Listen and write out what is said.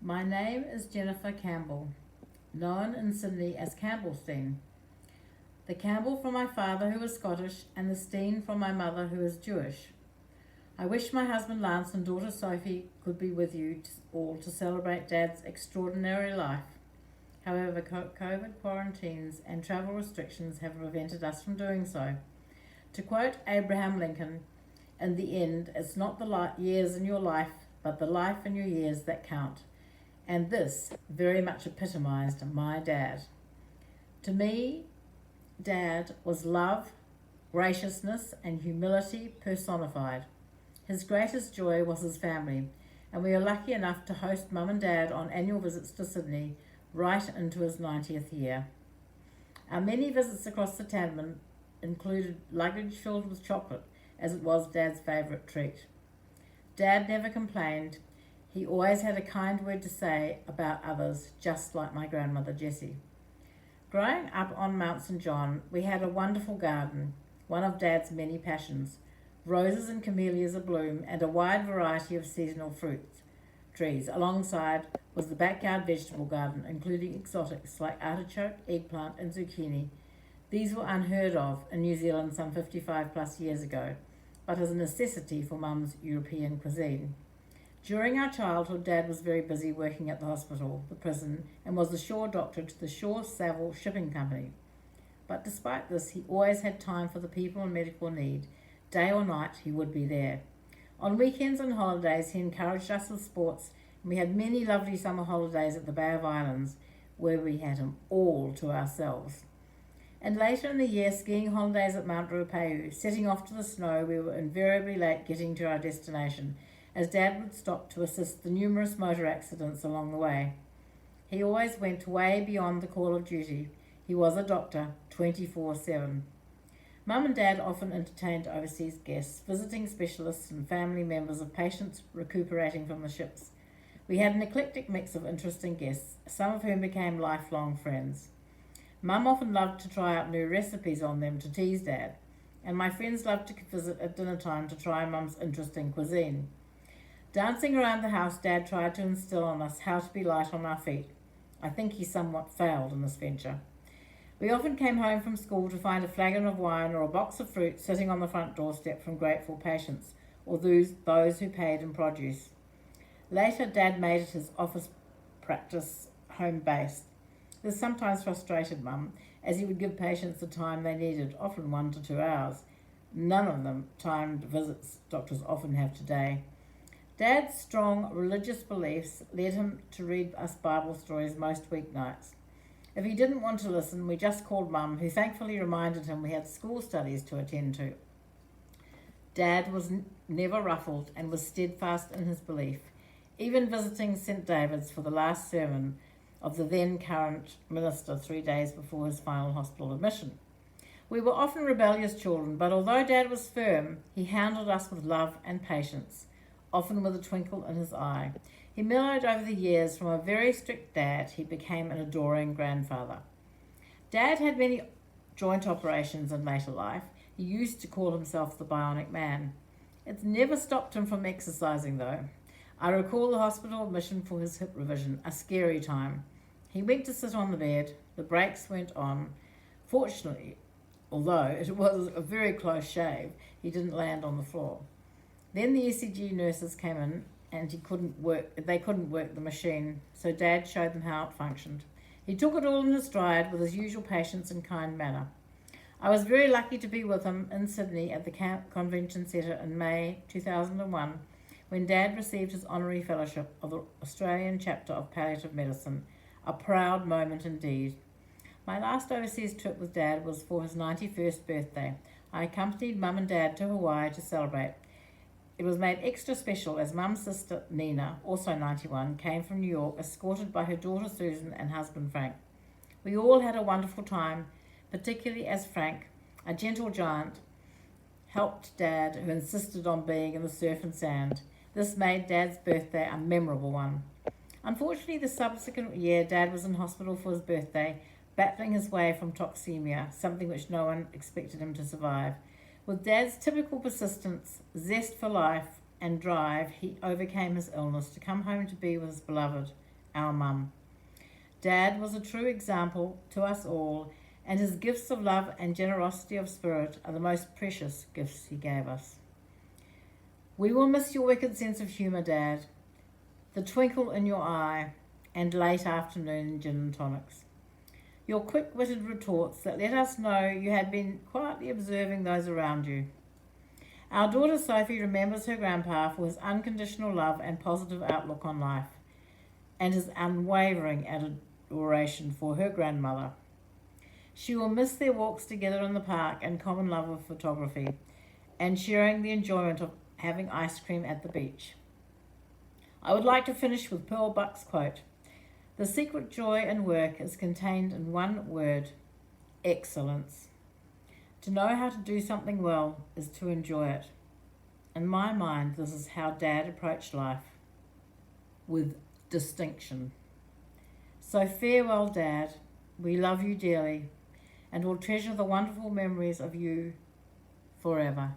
My name is Jennifer Campbell, known in Sydney as Campbellstein. The Campbell from my father, who is Scottish, and the Steen from my mother, who is Jewish. I wish my husband Lance and daughter Sophie could be with you all to celebrate Dad's extraordinary life. However, COVID quarantines and travel restrictions have prevented us from doing so. To quote Abraham Lincoln, in the end, it's not the years in your life, but the life in your years that count. And this very much epitomized my dad. To me, Dad was love, graciousness, and humility personified. His greatest joy was his family, and we are lucky enough to host Mum and Dad on annual visits to Sydney right into his 90th year. Our many visits across the Tasman included luggage filled with chocolate, as it was Dad's favourite treat. Dad never complained. He always had a kind word to say about others, just like my grandmother Jessie. Growing up on Mount St John, we had a wonderful garden, one of Dad's many passions. Roses and camellias abloom and a wide variety of seasonal fruits trees. Alongside was the backyard vegetable garden, including exotics like artichoke, eggplant and zucchini. These were unheard of in New Zealand some 55 plus years ago, but as a necessity for Mum's European cuisine. During our childhood, Dad was very busy working at the hospital, the prison, and was the shore doctor to the Shore Savill Shipping Company. But despite this, he always had time for the people in medical need. Day or night, he would be there. On weekends and holidays, he encouraged us with sports, and we had many lovely summer holidays at the Bay of Islands, where we had him all to ourselves. And later in the year, skiing holidays at Mount Ruapehu. Setting off to the snow, we were invariably late getting to our destination, as Dad would stop to assist the numerous motor accidents along the way. He always went way beyond the call of duty. He was a doctor, 24/7. Mum and Dad often entertained overseas guests, visiting specialists and family members of patients recuperating from the ships. We had an eclectic mix of interesting guests, some of whom became lifelong friends. Mum often loved to try out new recipes on them to tease Dad, and my friends loved to visit at dinner time to try Mum's interesting cuisine. Dancing around the house, Dad tried to instill on us how to be light on our feet. I think he somewhat failed in this venture. We often came home from school to find a flagon of wine or a box of fruit sitting on the front doorstep from grateful patients, or those who paid in produce. Later, Dad made it his office practice home-based. This sometimes frustrated Mum, as he would give patients the time they needed, often 1 to 2 hours. None of them timed visits doctors often have today. Dad's strong religious beliefs led him to read us Bible stories most weeknights. If he didn't want to listen, we just called Mum, who thankfully reminded him we had school studies to attend to. Dad was never ruffled and was steadfast in his belief, even visiting St David's for the last sermon of the then current minister 3 days before his final hospital admission. We were often rebellious children, but although Dad was firm, he hounded us with love and patience, often with a twinkle in his eye. He mellowed over the years. From a very strict dad, he became an adoring grandfather. Dad had many joint operations in later life. He used to call himself the Bionic Man. It never stopped him from exercising, though. I recall the hospital admission for his hip revision, a scary time. He went to sit on the bed. The brakes went on. Fortunately, although it was a very close shave, he didn't land on the floor. Then the ECG nurses came in and they couldn't work the machine, so Dad showed them how it functioned. He took it all in his stride with his usual patience and kind manner. I was very lucky to be with him in Sydney at the Convention Centre in May 2001 when Dad received his honorary fellowship of the Australian chapter of palliative medicine, a proud moment indeed. My last overseas trip with Dad was for his 91st birthday. I accompanied Mum and Dad to Hawaii to celebrate. It was made extra special as Mum's sister Nina, also 91, came from New York, escorted by her daughter Susan and husband Frank. We all had a wonderful time, particularly as Frank, a gentle giant, helped Dad, who insisted on being in the surf and sand. This made Dad's birthday a memorable one. Unfortunately, the subsequent year, Dad was in hospital for his birthday, battling his way from toxemia, something which no one expected him to survive. With Dad's typical persistence, zest for life, and drive, he overcame his illness to come home to be with his beloved our mum. Dad was a true example to us all, and his gifts of love and generosity of spirit are the most precious gifts he gave us. We will miss your wicked sense of humour, Dad, the twinkle in your eye, and late afternoon gin and tonics. Your quick-witted retorts that let us know you had been quietly observing those around you. Our daughter Sophie remembers her grandpa for his unconditional love and positive outlook on life, and his unwavering adoration for her grandmother. She will miss their walks together in the park and common love of photography, and sharing the enjoyment of having ice cream at the beach. I would like to finish with Pearl Buck's quote: "The secret joy in work is contained in one word: excellence. To know how to do something well is to enjoy it." In my mind, this is how Dad approached life, with distinction. So farewell, Dad. We love you dearly and will treasure the wonderful memories of you forever.